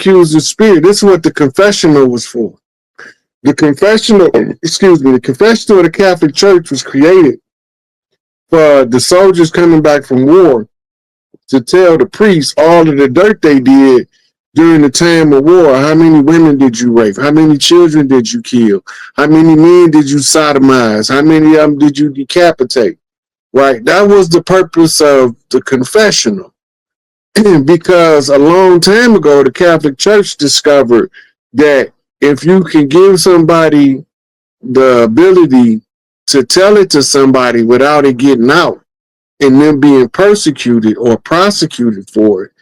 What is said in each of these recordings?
accuser's spirit. This is what the confessional was for. The confessional of the Catholic Church was created for the soldiers coming back from war to tell the priests all of the dirt they did during the time of war. How many women did you rape? How many children did you kill? How many men did you sodomize? How many of them did you decapitate? Right? That was the purpose of the confessional. Because a long time ago, the Catholic Church discovered that if you can give somebody the ability to tell it to somebody without it getting out and them being persecuted or prosecuted for it,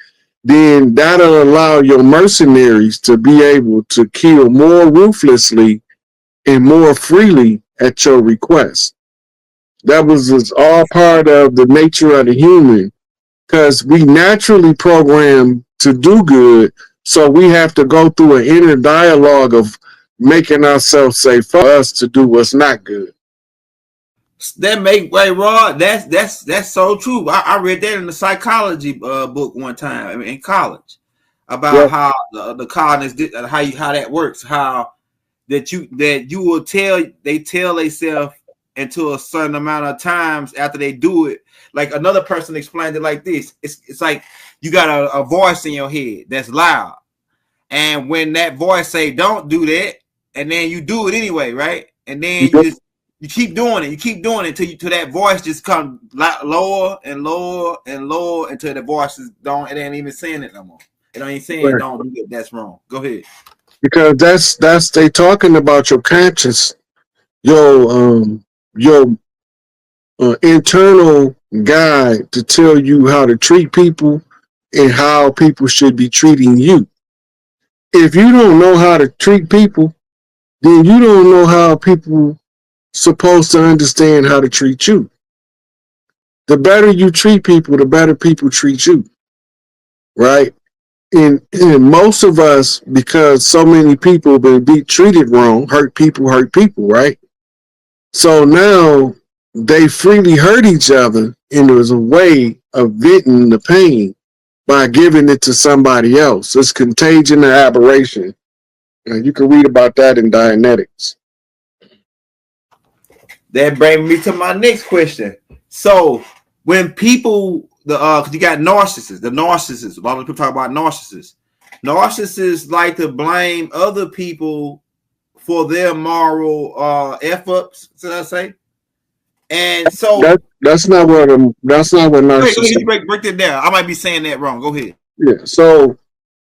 then that'll allow your mercenaries to be able to kill more ruthlessly and more freely at your request. That was just all part of the nature of the human, because we naturally programmed to do good, so we have to go through an inner dialogue of making ourselves say for us to do what's not good. That make way, Rod. That's so true. I read that in the psychology book one time in college about how the cognitive, how that works. How that you will tell themselves into a certain amount of times after they do it. Like another person explained it like this: it's like you got a voice in your head that's loud, and when that voice say don't do that, and then you do it anyway, right? And then you keep doing it until that voice just comes lower and lower and lower until the voice it ain't even saying it no more. It ain't saying don't do it. That's wrong. Go ahead. Because that's they talking about your conscience, your internal guide to tell you how to treat people and how people should be treating you. If you don't know how to treat people, then you don't know how people supposed to understand how to treat you. The better you treat people, the better people treat you, right? And most of us, because so many people have been treated wrong, hurt people, right? So now they freely hurt each other, and there's a way of venting the pain by giving it to somebody else. It's contagion and aberration. You can read about that in Dianetics. That brings me to my next question. So when people, because you got narcissists, a lot of people talk about narcissists. Narcissists like to blame other people for their moral F-ups, should I say? And so that's not what narcissists. Break it down. I might be saying that wrong. Go ahead. Yeah. So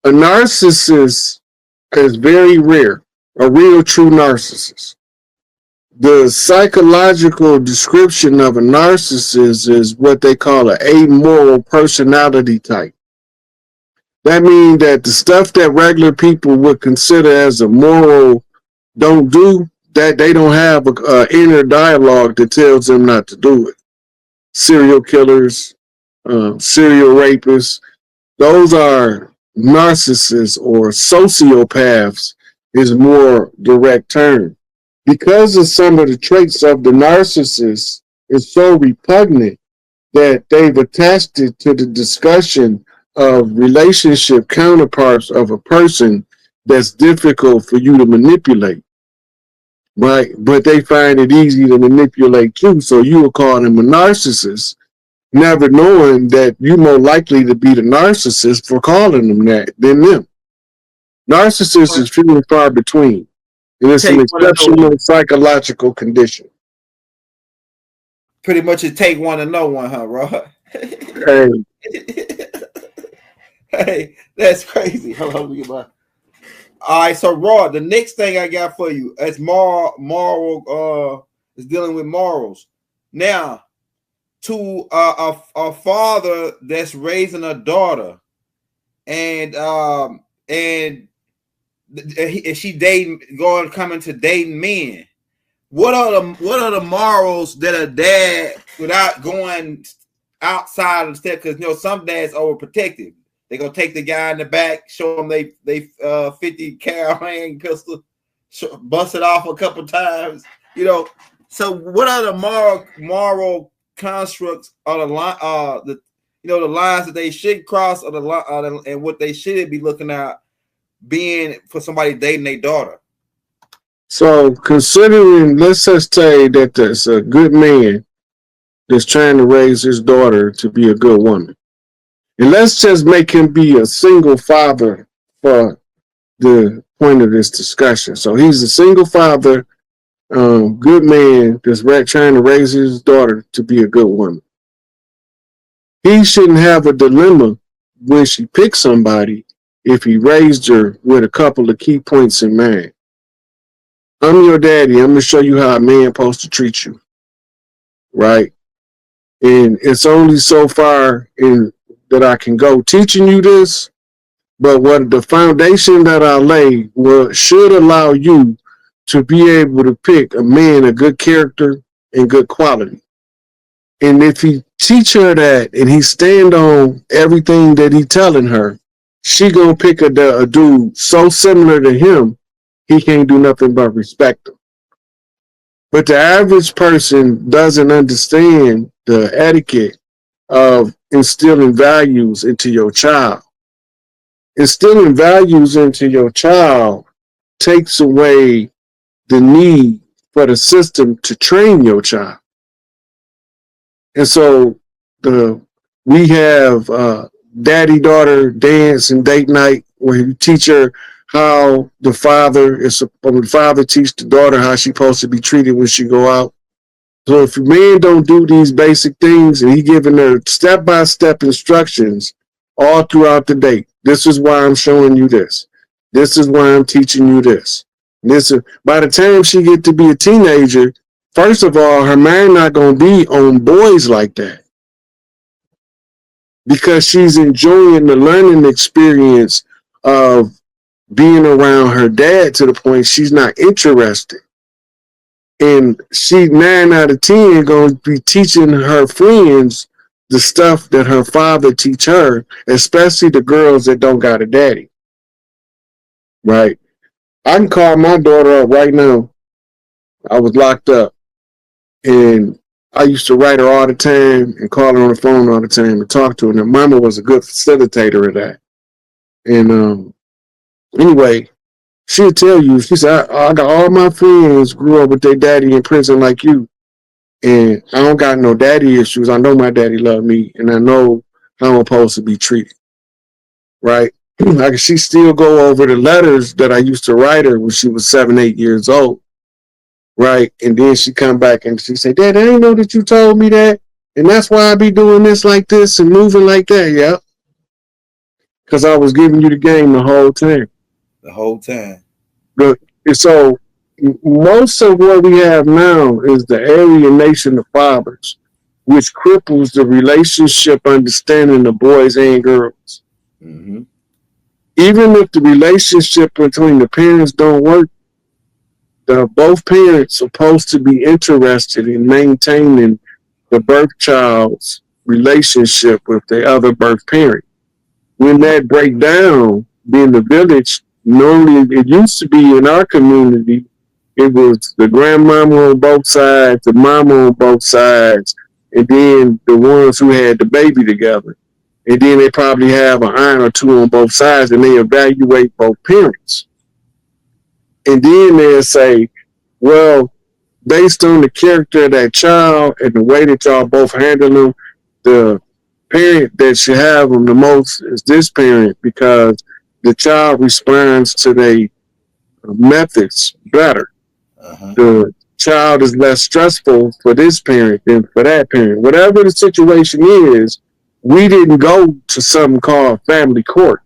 a narcissist is very rare. A real true narcissist. The psychological description of a narcissist is what they call an amoral personality type. That means that the stuff that regular people would consider as a moral don't do, that they don't have an inner dialogue that tells them not to do it. Serial killers, serial rapists, those are narcissists, or sociopaths is more direct term. Because of some of the traits of the narcissist is so repugnant that they've attached it to the discussion of relationship counterparts of a person that's difficult for you to manipulate, right? But they find it easy to manipulate you, so you will call them a narcissist, never knowing that you're more likely to be the narcissist for calling them that than them. Narcissists is few and far between. And it's an exceptional psychological condition. Pretty much it take one to know one, huh, Rod? Hey. Hey, that's crazy. Hold on, let me get my... All right, so Rod, the next thing I got for you is moral is dealing with morals. Now, to a father that's raising a daughter, and she coming to dating men. What are the morals that a dad, without going outside of the step? Because some dads are overprotective. They gonna take the guy in the back, show them they 50 cal hang pistol, bust it off a couple times. So what are the moral constructs, or the line, the lines that they should cross, or and what they should be looking at being for somebody dating their daughter? So considering, let's just say that there's a good man that's trying to raise his daughter to be a good woman. And let's just make him be a single father for the point of this discussion. So he's a single father, good man that's trying to raise his daughter to be a good woman. He shouldn't have a dilemma when she picks somebody if he raised her with a couple of key points in mind. I'm your daddy. I'm going to show you how a man supposed to treat you. Right? And it's only so far in that I can go teaching you this, but what the foundation that I lay should allow you to be able to pick a man of good character and good quality. And if he teach her that and he stand on everything that he telling her, she gonna pick a dude so similar to him, he can't do nothing but respect him. But the average person doesn't understand the etiquette of instilling values into your child. Instilling values into your child takes away the need for the system to train your child. And so we have daddy-daughter dance and date night where you teach her how the father teach the daughter how she's supposed to be treated when she go out. So if a man don't do these basic things and he giving her step-by-step instructions all throughout the day, this is why I'm showing you this. This is why I'm teaching you this. By the time she get to be a teenager, first of all, her mind not going to be on boys like that because she's enjoying the learning experience of being around her dad to the point she's not interested. And she 9 out of 10 going to be teaching her friends the stuff that her father teach her, especially the girls that don't got a daddy. Right? I can call my daughter up right now. I was locked up. And I used to write her all the time and call her on the phone all the time and talk to her. And her mama was a good facilitator of that. And anyway, she'll tell you, she said, I got all my friends grew up with their daddy in prison like you. And I don't got no daddy issues. I know my daddy loved me, and I know how I'm supposed to be treated. Right? Like she still go over the letters that I used to write her when she was 7, 8 years old. Right? And then she come back and she say, Dad, I didn't know that you told me that. And that's why I be doing this like this and moving like that. Yeah. Because I was giving you the game the whole time. The whole time. But so most of what we have now is the alienation of fathers, which cripples the relationship understanding of boys and girls. Mm-hmm. Even if the relationship between the parents don't work, both parents are supposed to be interested in maintaining the birth child's relationship with the other birth parent. When that break down, being the village, normally it used to be in our community, it was the grandmama on both sides, the mama on both sides, and then the ones who had the baby together. And then they probably have an aunt or two on both sides, and they evaluate both parents. And then they'll say, well, based on the character of that child and the way that y'all both handle them, the parent that should have them the most is this parent because the child responds to their methods better. Uh-huh. The child is less stressful for this parent than for that parent. Whatever the situation is, we didn't go to something called family court.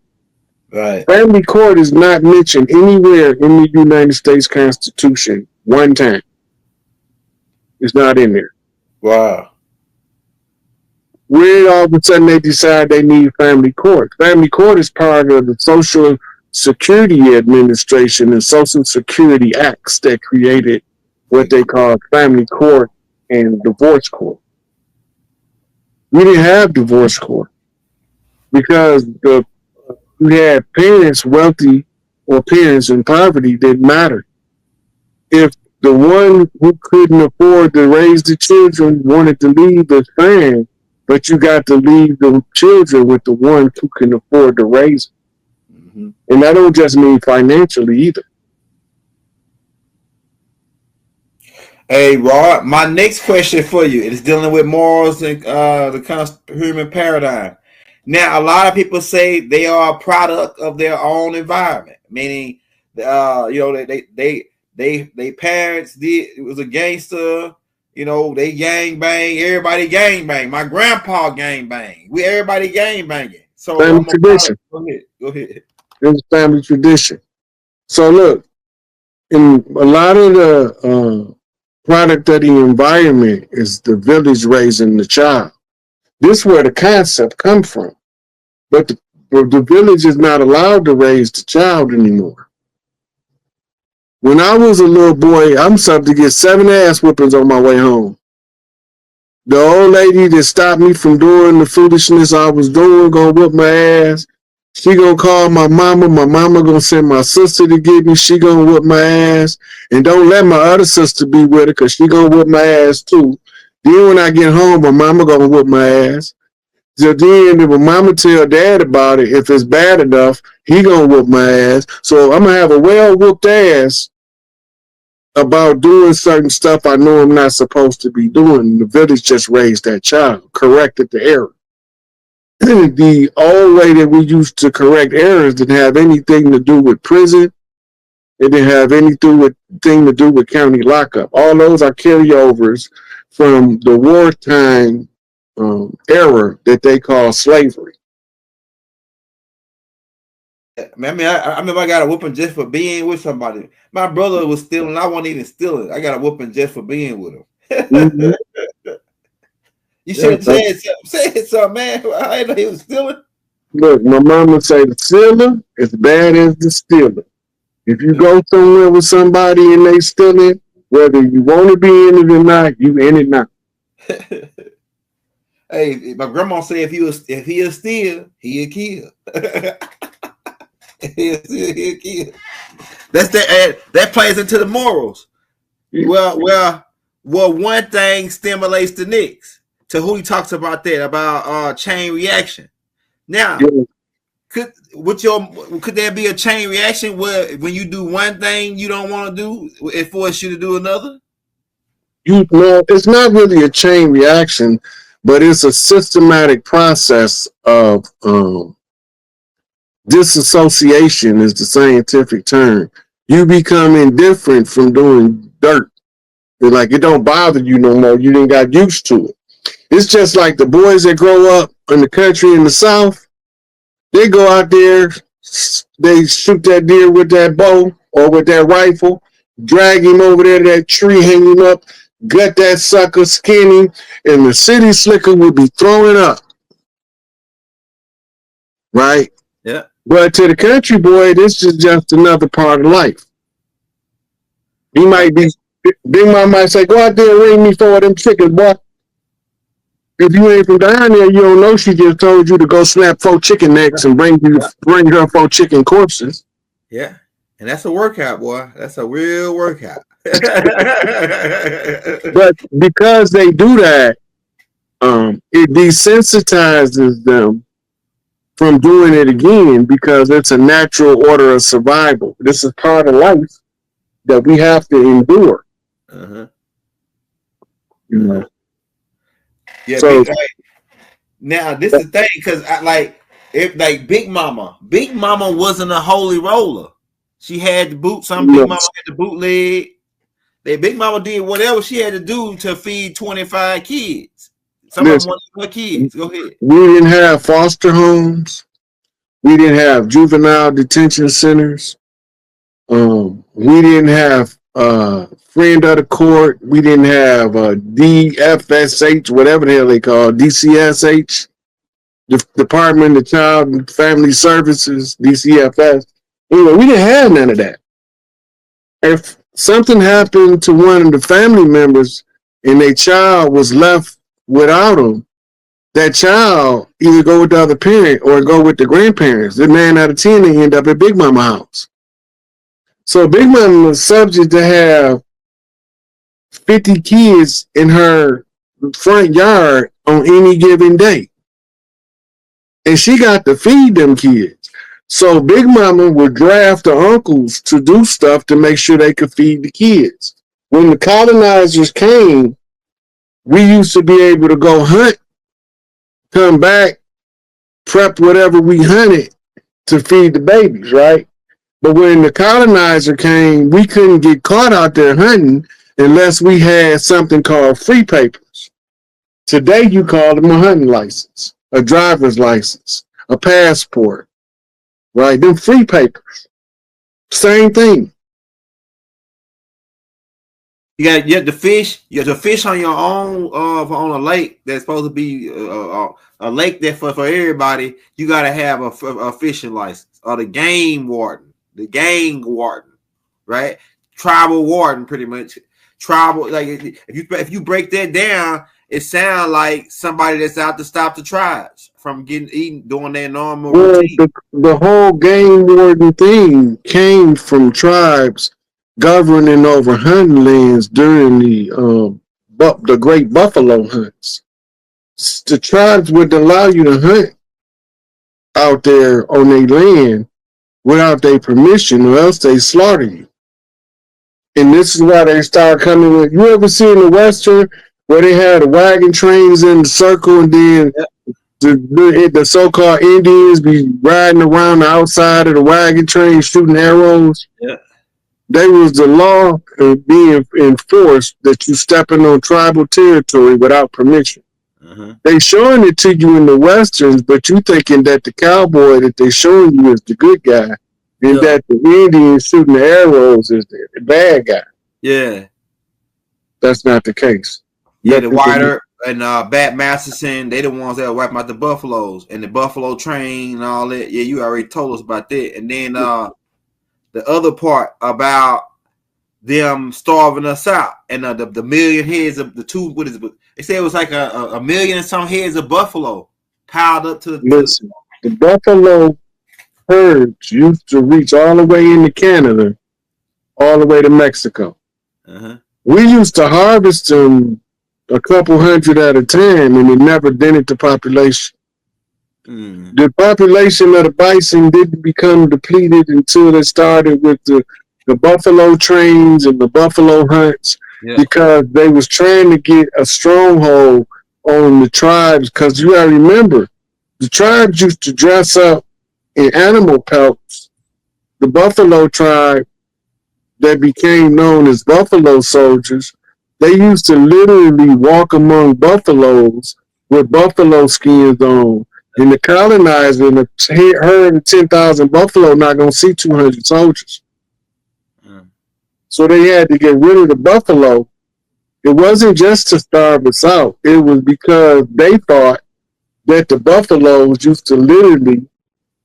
Right. Family court is not mentioned anywhere in the United States Constitution one time. It's not in there. Wow. Where all of a sudden they decide they need family court. Family court is part of the Social Security Administration and Social Security Acts that created what they call family court and divorce court. We didn't have divorce court because we had parents wealthy or parents in poverty didn't matter. If the one who couldn't afford to raise the children wanted to leave, that's fine, but you got to leave the children with the one who can afford to raise them. And that don't just mean financially either. Hey, Rod, my next question for you is dealing with morals and the kind of human paradigm. Now, a lot of people say they are a product of their own environment, meaning, you know, they parents did, it was a gangster, you know, they gang bang, everybody gang bang. My grandpa gang bang. We everybody gang banging. So Family I'm a tradition. product. Go ahead. It's family tradition. So look, in a lot of the product of the environment is the village raising the child. This is where the concept comes from. But the village is not allowed to raise the child anymore. When I was a little boy, I'm subject to get 7 ass whoopings on my way home. The old lady that stopped me from doing the foolishness I was doing gonna whoop my ass. She gonna call my mama. My mama gonna send my sister to get me. She gonna whoop my ass. And don't let my other sister be with her because she gonna whoop my ass too. Then when I get home, my mama gonna whoop my ass. So then if my mama tell dad about it, if it's bad enough, he gonna whoop my ass. So I'm gonna have a well whooped ass about doing certain stuff I know I'm not supposed to be doing. The village just raised that child, corrected the error. The old way that we used to correct errors didn't have anything to do with prison. It didn't have anything to do with county lockup. All those are carryovers from the wartime era that they call slavery. I mean, I remember I got a whooping just for being with somebody. My brother was stealing. I wasn't even stealing. I got a whooping just for being with him. Mm-hmm. You should have said something, man. I didn't know he was stealing. Look, my mama say the stealer is bad as the stealer. If you go somewhere with somebody and they stealing, whether you want to be in it or not, you in it now. Hey, my grandma said if he'll steal, he'll kill. he'll kill. That's that plays into the morals. Yeah. Well, one thing stimulates the next. To who he talks about that, about chain reaction. Now, yeah. could there be a chain reaction where when you do one thing you don't want to do, it forces you to do another? It's not really a chain reaction, but it's a systematic process of disassociation is the scientific term. You become indifferent from doing dirt. Like it don't bother you no more. You didn't got used to it. It's just like the boys that grow up in the country in the South. They go out there, they shoot that deer with that bow or with that rifle, drag him over there to that tree, hang him up, gut that sucker, skin him, and the city slicker will be throwing up. Right? Yeah. But to the country boy, this is just another part of life. He might be, Big Mom might say, go out there and ring me for them chickens, boy. If you ain't from down there, you don't know she just told you to go snap 4 chicken necks and bring her 4 chicken corpses. Yeah. And that's a workout, boy. That's a real workout. But because they do that, it desensitizes them from doing it again because it's a natural order of survival. This is part of life that we have to endure. Uh-huh. You know. Yeah. So, now this is the thing, because Big Mama wasn't a holy roller. She had the boot. Some Big Mama had the bootleg. Big Mama did whatever she had to do to feed 25 kids. Some of them wanted her kids. Go ahead. We didn't have foster homes. We didn't have juvenile detention centers. We didn't have friend of the court. We didn't have DFSH, whatever the hell they call it, DCSH, the Department of Child and Family Services, DCFS. Anyway, we didn't have none of that. If something happened to one of the family members and their child was left without them, that child either go with the other parent or go with the grandparents. The 9 out of 10, they end up at Big Mama house. So Big Mama was subject to have 50 kids in her front yard on any given day. And she got to feed them kids. So Big Mama would draft the uncles to do stuff to make sure they could feed the kids. When the colonizers came, we used to be able to go hunt, come back, prep whatever we hunted to feed the babies, right? But when the colonizer came, we couldn't get caught out there hunting unless we had something called free papers. Today, you call them a hunting license, a driver's license, a passport, right? Them free papers. Same thing. You have to fish. You have to fish on your own on a lake that's supposed to be a lake that for everybody. You got to have a fishing license or the game warden, right? Tribal warden, pretty much. Tribal, like if you break that down, it sounds like somebody that's out to stop the tribes from eating doing their normal routine. The whole game warden thing came from tribes governing over hunting lands during the great buffalo hunts. The tribes would allow you to hunt out there on their land without their permission, or else they slaughter you. And this is why they start coming with. You ever see in the Western where they had the wagon trains in the circle, and then the so-called Indians be riding around the outside of the wagon train shooting arrows? Yeah. There was the law being enforced that you stepping on tribal territory without permission. Uh-huh. They showing it to you in the Westerns, but you thinking that the cowboy that they showing you is the good guy, and that the Indian shooting the arrows is the bad guy. Yeah. That's not the case. Yeah, the Whiter and Bat Masterson, they the ones that wipe out the buffaloes and the buffalo train and all that. Yeah, you already told us about that. And then the other part about them starving us out and the million heads of the two. What is it? They say it was like a million and some heads of buffalo piled up to. Listen, the buffalo herds used to reach all the way into Canada, all the way to Mexico. Uh-huh. We used to harvest them a couple hundred at a time, and it never dented the population. The population of the bison didn't become depleted until it started with the buffalo trains and the buffalo hunts, because they was trying to get a stronghold on the tribes. Because you gotta remember, the tribes used to dress up in animal pelts. The buffalo tribe that became known as buffalo soldiers, they used to literally walk among buffaloes with buffalo skins on. And the colonizer in a herd of 10,000 buffalo not going to see 200 soldiers. So they had to get rid of the buffalo. It wasn't just to starve us out. It was because they thought that the buffaloes used to literally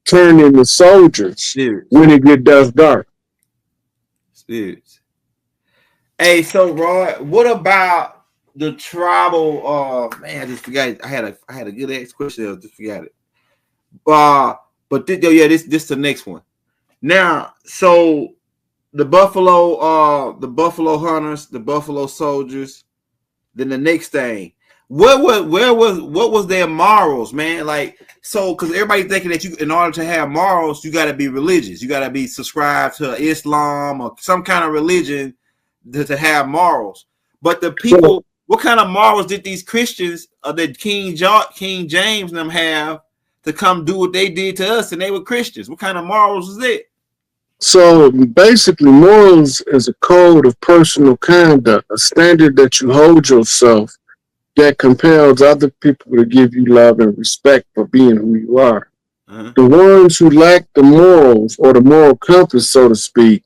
turn into soldiers when it get dark. Spirits. Hey, so Roy, what about the tribal? Man, I just forgot it. I had a good ass question. I just forgot it. But this the next one. Now, so the buffalo hunters, the buffalo soldiers. Then the next thing, what was their morals, man? Like, so because everybody thinking that you, in order to have morals, you got to be religious. You got to be subscribed to Islam or some kind of religion to have morals. But the people, what kind of morals did these Christians that King James and them have to come do what they did to us, and they were Christians? What kind of morals is it? So basically, morals is a code of personal conduct, a standard that you hold yourself that compels other people to give you love and respect for being who you are. The ones who lack the morals or the moral compass, so to speak,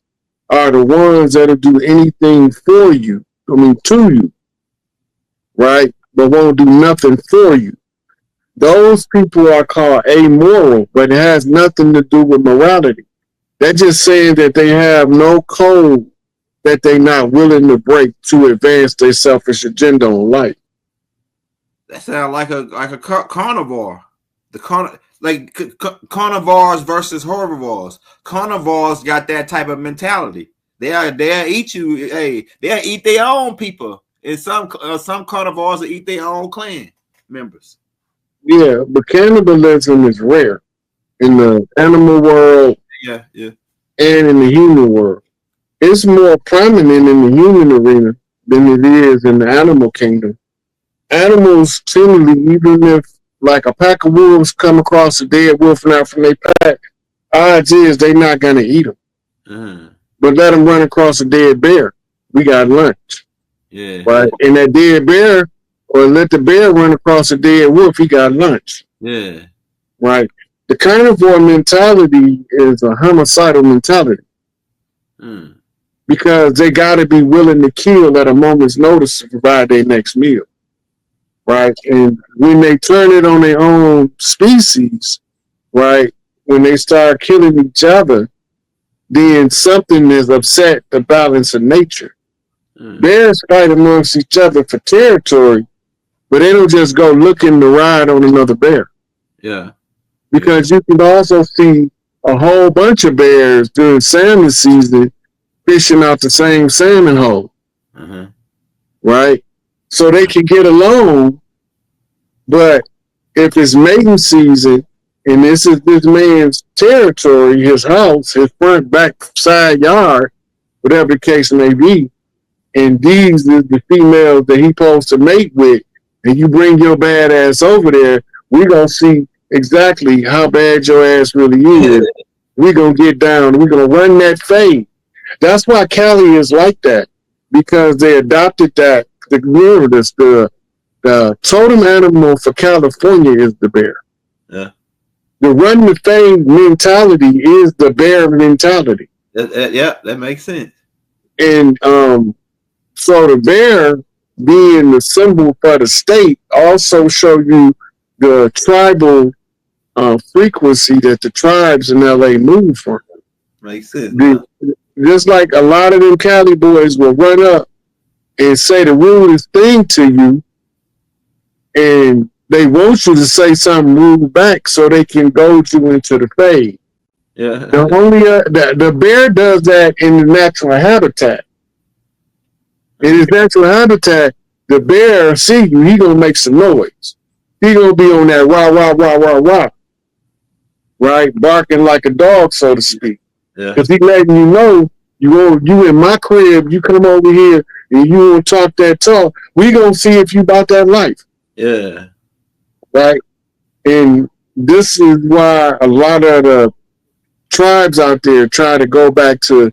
are the ones that'll do anything for you, to you, right? But won't do nothing for you. Those people are called amoral, but it has nothing to do with morality. They're just saying that they have no code that they're not willing to break to advance their selfish agenda on life. That sounds like a carnivore. Carnivores versus herbivores. Carnivores got that type of mentality. They'll eat you. Hey, they'll eat their own people. And some carnivores will eat their own clan members. Yeah, but cannibalism is rare. in the animal world Yeah, yeah. and in the human world. It's more prominent in the human arena than it is in the animal kingdom. Animals generally, even if like a pack of wolves come across a dead wolf now from their pack, odds is they not gonna eat them. But let them run across a dead bear, we got lunch. Yeah. Right? And that dead bear, or let the bear run across a dead wolf, he got lunch. Yeah. Right? The carnivore mentality is a homicidal mentality. Because they got to be willing to kill at a moment's notice to provide their next meal. Right? And when they turn it on their own species, right, when they start killing each other, then something is upset the balance of nature. Bears fight amongst each other for territory, but they don't just go looking to ride on another bear. Yeah. Because you can also see a whole bunch of bears during salmon season fishing out the same salmon hole. Right? So they can get along, but if it's mating season and this is this man's territory, his house, his front, back, side yard, whatever the case may be, and these is the females that he supposed to mate with, and you bring your bad ass over there, we gonna see exactly how bad your ass really is. We gonna get down. We gonna run that fade. That's why Cali is like that, because they adopted that. The totem animal for California is the bear. Yeah. The run the fade mentality is the bear mentality. Yeah, that makes sense. And so the bear being the symbol for the state also show you the tribal frequency that the tribes in LA move from. Makes sense. Just like a lot of them Cali boys will run up and say the rudest thing to you, and they want you to say something rude back so they can goad you into the fade. Yeah. The bear does that in the natural habitat. In his natural habitat, the bear see you, he gonna make some noise. He gonna be on that rah rah rah rah rah, right, barking like a dog, so to speak. Yeah. Because he letting you know you in my crib, you come over here and you want to talk that talk. We gonna see if you about that life. Yeah. Right. And this is why a lot of the tribes out there try to go back to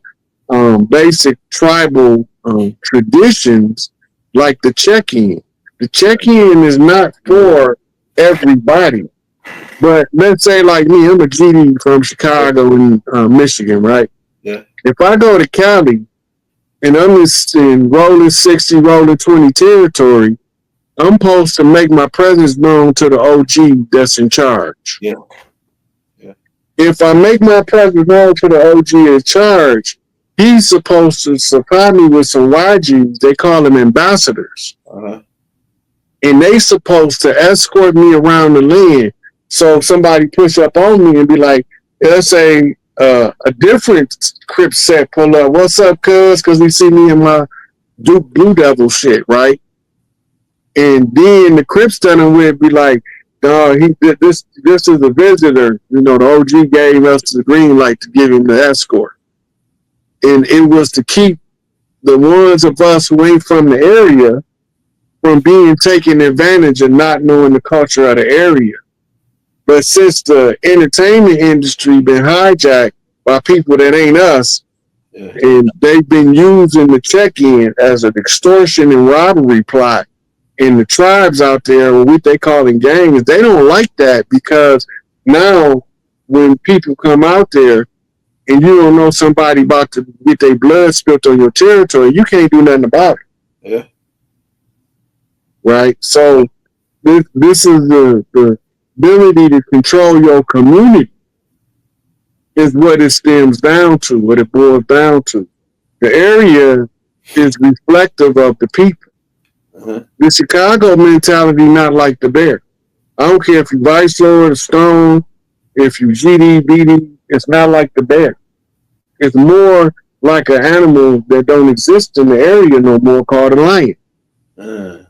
basic tribal traditions, like the check-in. The check-in is not for everybody. But let's say like me, I'm a GD from Chicago and Michigan, right? Yeah. If I go to Cali and I'm in rolling 60, rolling 20 territory, I'm supposed to make my presence known to the OG that's in charge. Yeah. If I make my presence known to the OG in charge, he's supposed to supply me with some YGs. They call them ambassadors. And they supposed to escort me around the land. So if somebody push up on me and be like, let's say a different Crip set pull up, what's up, cuz? Because they see me in my Blue Devil shit, right? And then the Crips done with be like, no, this is a visitor. You know, the OG gave us the green light to give him the escort. And it was to keep the ones of us who ain't from the area from being taken advantage of not knowing the culture of the area. But since the entertainment industry been hijacked by people that ain't us, and they've been using the check-in as an extortion and robbery plot, and the tribes out there, what they call in gangs, they don't like that, because now when people come out there and you don't know somebody about to get their blood spilt on your territory, you can't do nothing about it. Yeah. Right? So this is the ability to control your community is what it stems down to, what it boils down to. The area is reflective of the people. The Chicago mentality not like the bear. I don't care if you Vice Lord or Stone, if you GD, BD, it's not like the bear. It's more like an animal that don't exist in the area no more, called a lion. The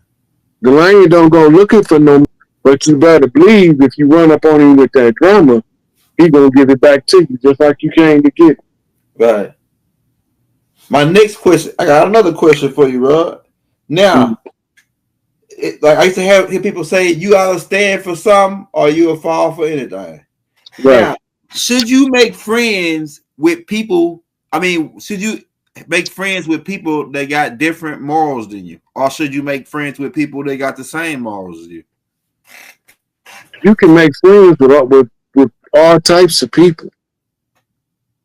lion don't go looking for no more, but you better believe if you run up on him with that drama he gonna give it back to you just like you came to get it. Right. My next question, I got another question for you, Rod. Now, like I used to hear people say, you either stand for something or you'll fall for anything. Right. Now, should you make friends with people? I mean, should you make friends with people that got different morals than you, or should you make friends with people that got the same morals as you? You can make friends with all types of people.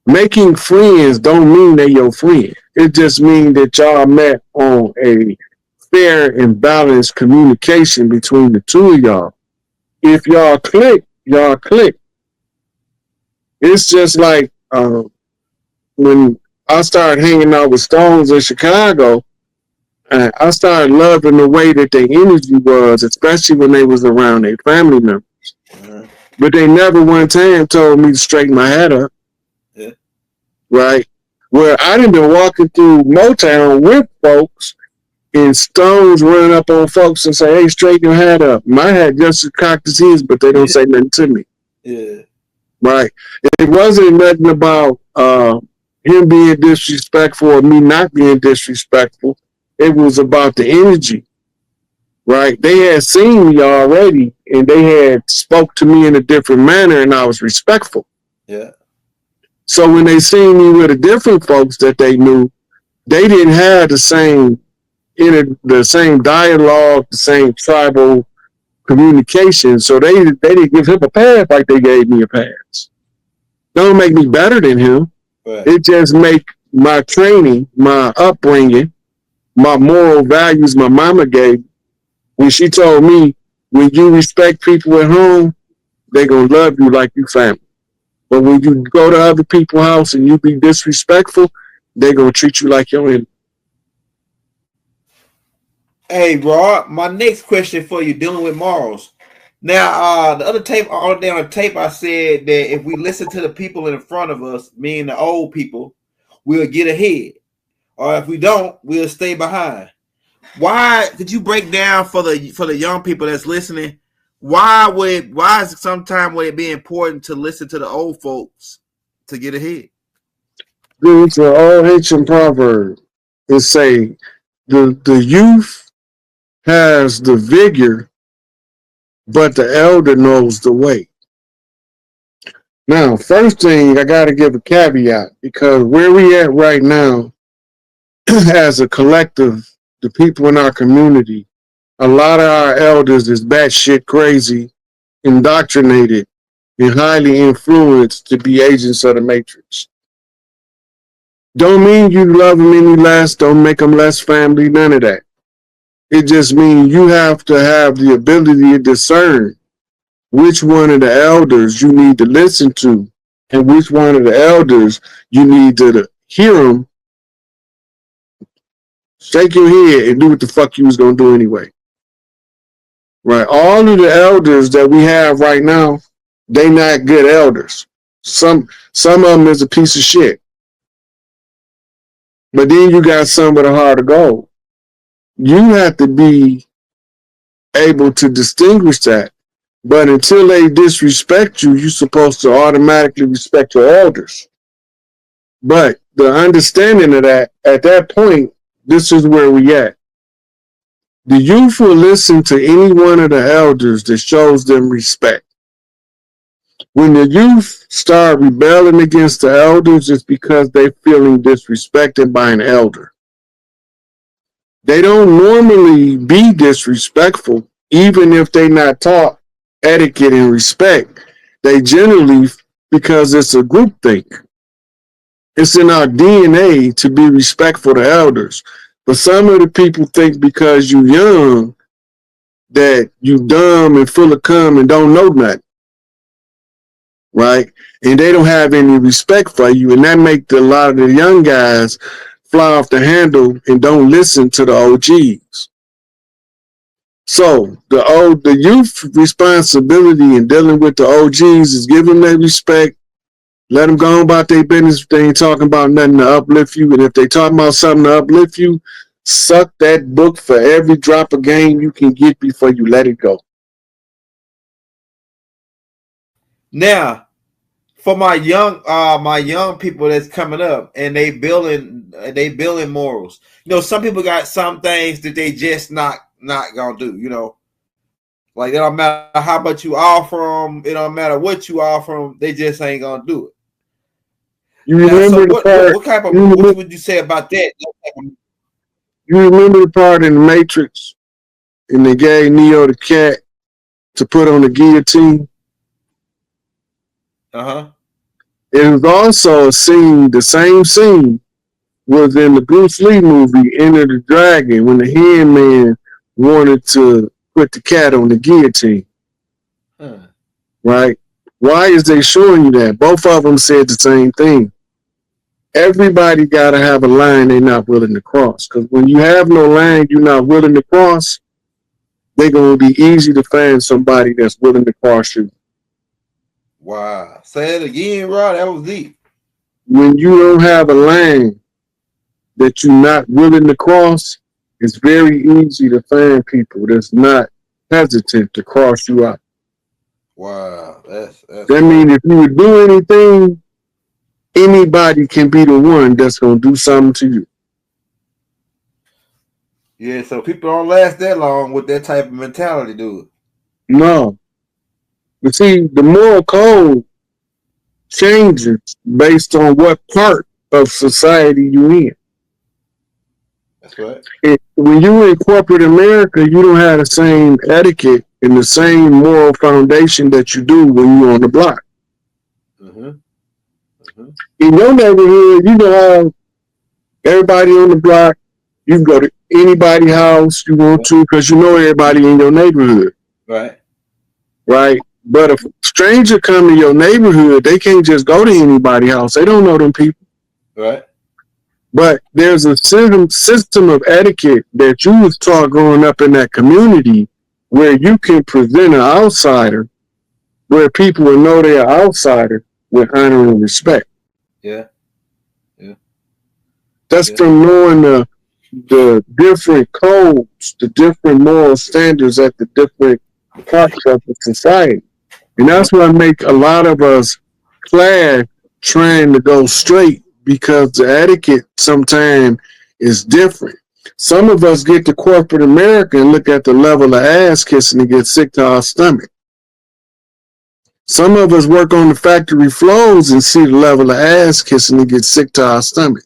Making friends don't mean they're your friend. It just means that y'all met on a fair and balanced communication between the two of y'all. If y'all click, y'all click. It's just like when I started hanging out with Stones in Chicago, I started loving the way that their energy was, especially when they was around their family members. But they never one time told me to straighten my head up. Yeah. Right? Where I done been walking through Motown with folks and Stones running up on folks and say, hey, straighten your head up. My head just as cocked as his, but they don't say nothing to me. Yeah. Right? It wasn't nothing about him being disrespectful or me not being disrespectful. It was about the energy. Right? They had seen me already and they had spoke to me in a different manner and I was respectful. Yeah. So when they seen me with the different folks that they knew, they didn't have the same dialogue, the same tribal communication. So they didn't give him a pass like they gave me a pass. Don't make me better than him. Right. It just make my training, my upbringing, my moral values my mama gave me. When she told me, when you respect people at home, they gonna love you like you family. But when you go to other people's house and you be disrespectful, they gonna treat you like your enemy. Hey, Rod, my next question for you dealing with morals. Now, the other tape, on the tape, I said that if we listen to the people in front of us, meaning the old people, we'll get ahead. Or if we don't, we'll stay behind. Why could you break down for the young people that's listening? Why is it sometimes would it be important to listen to the old folks to get ahead? It's an old ancient proverb. It say the youth has the vigor, but the elder knows the way. Now, first thing I got to give a caveat because where we at right now, as a collective, the people in our community, a lot of our elders is batshit crazy, indoctrinated, and highly influenced to be agents of the matrix. Don't mean you love them any less. Don't make them less family. None of that. It just means you have to have the ability to discern which one of the elders you need to listen to and which one of the elders you need to hear them, shake your head, and do what the fuck you was going to do anyway. Right? All of the elders that we have right now, they not good elders. Some of them is a piece of shit. But then you got some with a heart of gold. You have to be able to distinguish that. But until they disrespect you, you're supposed to automatically respect your elders. But the understanding of that, at that point, this is where we at. The youth will listen to any one of the elders that shows them respect. When the youth start rebelling against the elders, it's because they're feeling disrespected by an elder. They don't normally be disrespectful, even if they're not taught etiquette and respect. They generally, because it's a group thing. It's in our DNA to be respectful to elders. But some of the people think because you're young that you dumb and full of cum and don't know nothing. Right? And they don't have any respect for you. And that makes a lot of the young guys fly off the handle and don't listen to the OGs. So the youth responsibility in dealing with the OGs is give them that respect. Let them go on about their business if they ain't talking about nothing to uplift you. And if they talking about something to uplift you, suck that book for every drop of game you can get before you let it go. Now, for my young people that's coming up, and they building morals. You know, some people got some things that they just not gonna do. You know, like it don't matter how much you offer them, it don't matter what you offer them, they just ain't gonna do it. You remember the part? What type of what would you say about that? You remember the part in the Matrix, and they gave Neo the cat to put on the guillotine? It was also a scene, the same scene was in the Bruce Lee movie, Enter the Dragon, when the Hand Man wanted to put the cat on the guillotine. Right? Why is they showing you that? Both of them said the same thing. Everybody got to have a line they're not willing to cross. Because when you have no line you're not willing to cross, they're going to be easy to find somebody that's willing to cross you. Wow. Say it again, Rod. That was deep. When you don't have a line that you're not willing to cross, it's very easy to find people that's not hesitant to cross you out. Wow. That means if you would do anything, anybody can be the one that's going to do something to you. Yeah, so people don't last that long with that type of mentality, do it? No. But see, the moral code changes based on what part of society you're in. That's right. When you're in corporate America, you don't have the same etiquette and the same moral foundation that you do when you're on the block. In your neighborhood, you can have everybody on the block. You can go to anybody's house you want to because you know everybody in your neighborhood. Right. Right. But if a stranger come to your neighborhood, they can't just go to anybody's house. They don't know them people. Right. But there's a system of etiquette that you was taught growing up in that community where you can present an outsider, where people will know they're an outsider with honor and respect. Yeah. That's from knowing the different codes, the different moral standards at the different parts of the society. And that's what make a lot of us clash trying to go straight, because the etiquette sometimes is different. Some of us get to corporate America and look at the level of ass kissing and get sick to our stomach. Some of us work on the factory floors and see the level of ass kissing and get sick to our stomach.